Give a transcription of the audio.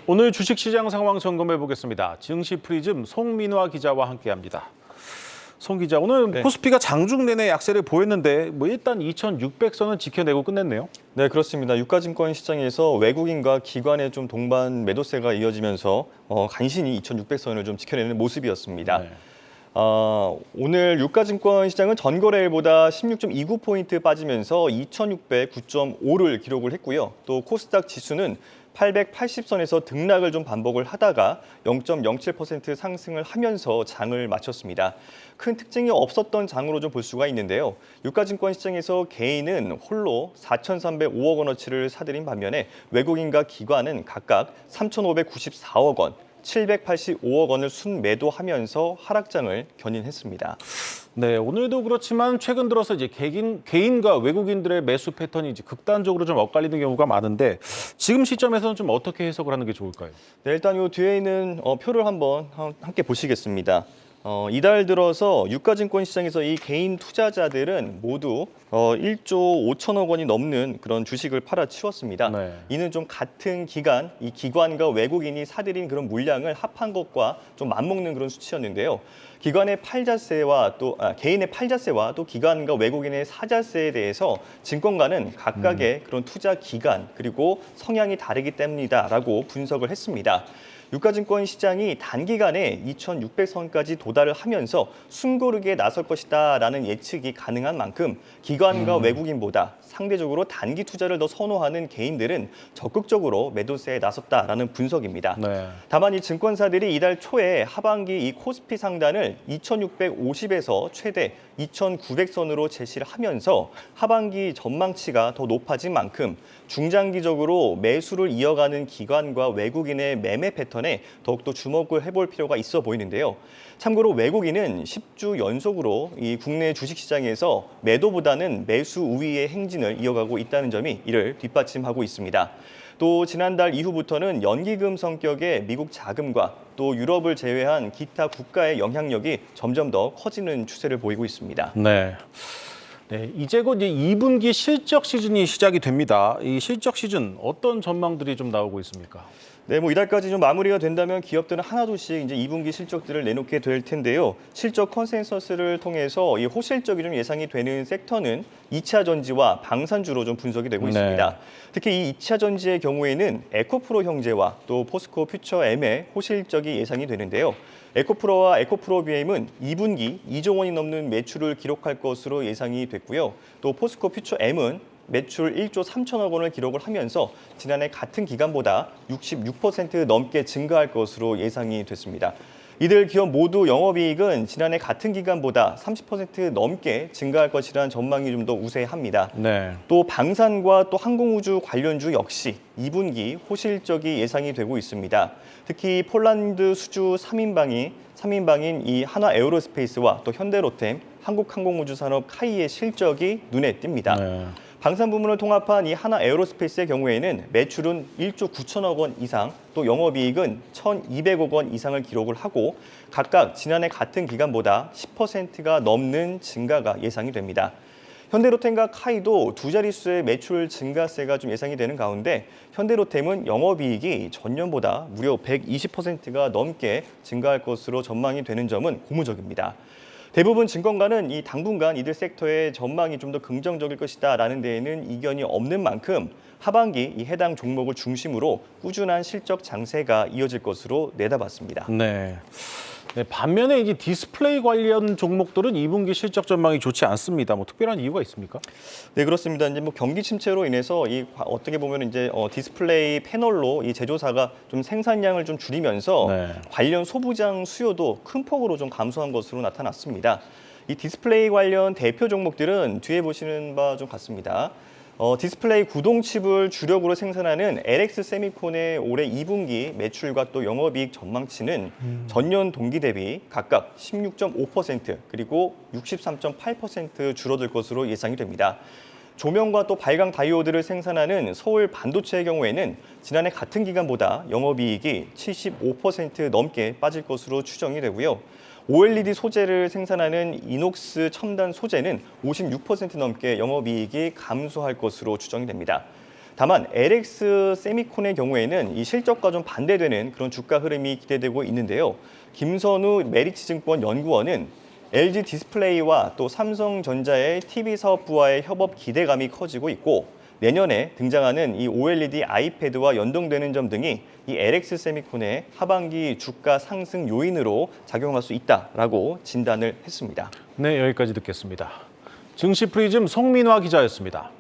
오늘 주식시장 상황 점검해 보겠습니다. 증시 프리즘 송민화 기자와 함께합니다. 송 기자, 오늘 코스피가 장중 내내 약세를 보였는데 일단 2,600선은 지켜내고 끝냈네요. 네, 그렇습니다. 유가증권 시장에서 외국인과 기관의 좀 동반 매도세가 이어지면서 간신히 2,600선을 좀 지켜내는 모습이었습니다. 네. 오늘 유가증권 시장은 전거래일보다 16.29포인트 빠지면서 2,609.5를 기록을 했고요. 또 코스닥 지수는 880선에서 등락을 좀 반복을 하다가 0.07% 상승을 하면서 장을 마쳤습니다. 큰 특징이 없었던 장으로 좀 볼 수가 있는데요. 유가증권 시장에서 개인은 홀로 4,305억 원어치를 사들인 반면에 외국인과 기관은 각각 3,594억 원, 785억 원을 순매도하면서 하락장을 견인했습니다. 네, 오늘도 그렇지만 최근 들어서 이제 개인과 외국인들의 매수 패턴이 이제 극단적으로 좀 엇갈리는 경우가 많은데 지금 시점에서는 좀 어떻게 해석을 하는 게 좋을까요? 네, 일단 이 뒤에 있는 표를 한번 함께 보시겠습니다. 이달 들어서 유가증권 시장에서 이 개인 투자자들은 모두 1조 5천억 원이 넘는 그런 주식을 팔아치웠습니다. 네. 이는 좀 같은 기간, 이 기관과 외국인이 사들인 그런 물량을 합한 것과 좀 맞먹는 그런 수치였는데요. 기관의 팔자세와 또 개인의 팔자세와 또 기관과 외국인의 사자세에 대해서 증권가는 각각의 그런 투자 기간 그리고 성향이 다르기 때문이다라고 분석을 했습니다. 유가증권 시장이 단기간에 2,600선까지 도달을 하면서 숨고르기에 나설 것이다라는 예측이 가능한 만큼 기관과 외국인보다 상대적으로 단기 투자를 더 선호하는 개인들은 적극적으로 매도세에 나섰다라는 분석입니다. 네. 다만 이 증권사들이 이달 초에 하반기 이 코스피 상단을 2,650에서 최대 2,900선으로 제시를 하면서 하반기 전망치가 더 높아진 만큼 중장기적으로 매수를 이어가는 기관과 외국인의 매매 패턴에 더욱더 주목을 해볼 필요가 있어 보이는데요. 참고로 외국인은 10주 연속으로 이 국내 주식시장에서 매도보다는 매수 우위의 행진을 이어가고 있다는 점이 이를 뒷받침하고 있습니다. 또 지난달 이후부터는 연기금 성격의 미국 자금과 또 유럽을 제외한 기타 국가의 영향력이 점점 더 커지는 추세를 보이고 있습니다. 네. 네, 이제 곧 2분기 실적 시즌이 시작이 됩니다. 이 실적 시즌 어떤 전망들이 좀 나오고 있습니까? 네, 이달까지 좀 마무리가 된다면 기업들은 하나둘씩 이제 2분기 실적들을 내놓게 될 텐데요. 실적 컨센서스를 통해서 이 호실적이 좀 예상이 되는 섹터는 2차 전지와 방산주로 좀 분석이 되고 있습니다. 네. 특히 이 2차 전지의 경우에는 에코프로 형제와 또 포스코 퓨처엠의 호실적이 예상이 되는데요. 에코프로와 에코프로비엠은 2분기 2조 원이 넘는 매출을 기록할 것으로 예상이 됐고요. 또 포스코 퓨처엠은 매출 1조 3천억 원을 기록을 하면서 지난해 같은 기간보다 66% 넘게 증가할 것으로 예상이 됐습니다. 이들 기업 모두 영업이익은 지난해 같은 기간보다 30% 넘게 증가할 것이라는 전망이 좀 더 우세합니다. 네. 또 방산과 또 항공우주 관련주 역시 2분기 호실적이 예상이 되고 있습니다. 특히 폴란드 수주 3인방인 이 한화에어로스페이스와 또 현대로템, 한국항공우주산업 카이의 실적이 눈에 띕니다. 네. 방산 부문을 통합한 이 하나에어로스페이스의 경우에는 매출은 1조 9천억 원 이상, 또 영업이익은 1,200억 원 이상을 기록을 하고 각각 지난해 같은 기간보다 10%가 넘는 증가가 예상이 됩니다. 현대로템과 카이도 두 자릿수의 매출 증가세가 좀 예상이 되는 가운데 현대로템은 영업이익이 전년보다 무려 120%가 넘게 증가할 것으로 전망이 되는 점은 고무적입니다. 대부분 증권가는 이 당분간 이들 섹터의 전망이 좀 더 긍정적일 것이다라는 데에는 이견이 없는 만큼 하반기 이 해당 종목을 중심으로 꾸준한 실적 장세가 이어질 것으로 내다봤습니다. 네. 네, 반면에 이제 디스플레이 관련 종목들은 2분기 실적 전망이 좋지 않습니다. 특별한 이유가 있습니까? 네, 그렇습니다. 이제 경기 침체로 인해서 이 어떻게 보면 이제 디스플레이 패널로 이 제조사가 좀 생산량을 좀 줄이면서 네. 관련 소부장 수요도 큰 폭으로 좀 감소한 것으로 나타났습니다. 이 디스플레이 관련 대표 종목들은 뒤에 보시는 바 좀 같습니다. 디스플레이 구동칩을 주력으로 생산하는 LX 세미콘의 올해 2분기 매출과 또 영업이익 전망치는 전년 동기 대비 각각 16.5% 그리고 63.8% 줄어들 것으로 예상이 됩니다. 조명과 또 발광 다이오드를 생산하는 서울 반도체의 경우에는 지난해 같은 기간보다 영업이익이 75% 넘게 빠질 것으로 추정이 되고요. OLED 소재를 생산하는 이녹스 첨단 소재는 56% 넘게 영업이익이 감소할 것으로 추정이 됩니다. 다만 LX 세미콘의 경우에는 이 실적과 좀 반대되는 그런 주가 흐름이 기대되고 있는데요. 김선우 메리츠증권 연구원은 LG 디스플레이와 또 삼성전자의 TV 사업부와의 협업 기대감이 커지고 있고 내년에 등장하는 이 OLED 아이패드와 연동되는 점 등이 이 LX 세미콘의 하반기 주가 상승 요인으로 작용할 수 있다라고 진단을 했습니다. 네, 여기까지 듣겠습니다. 증시 프리즘 송민화 기자였습니다.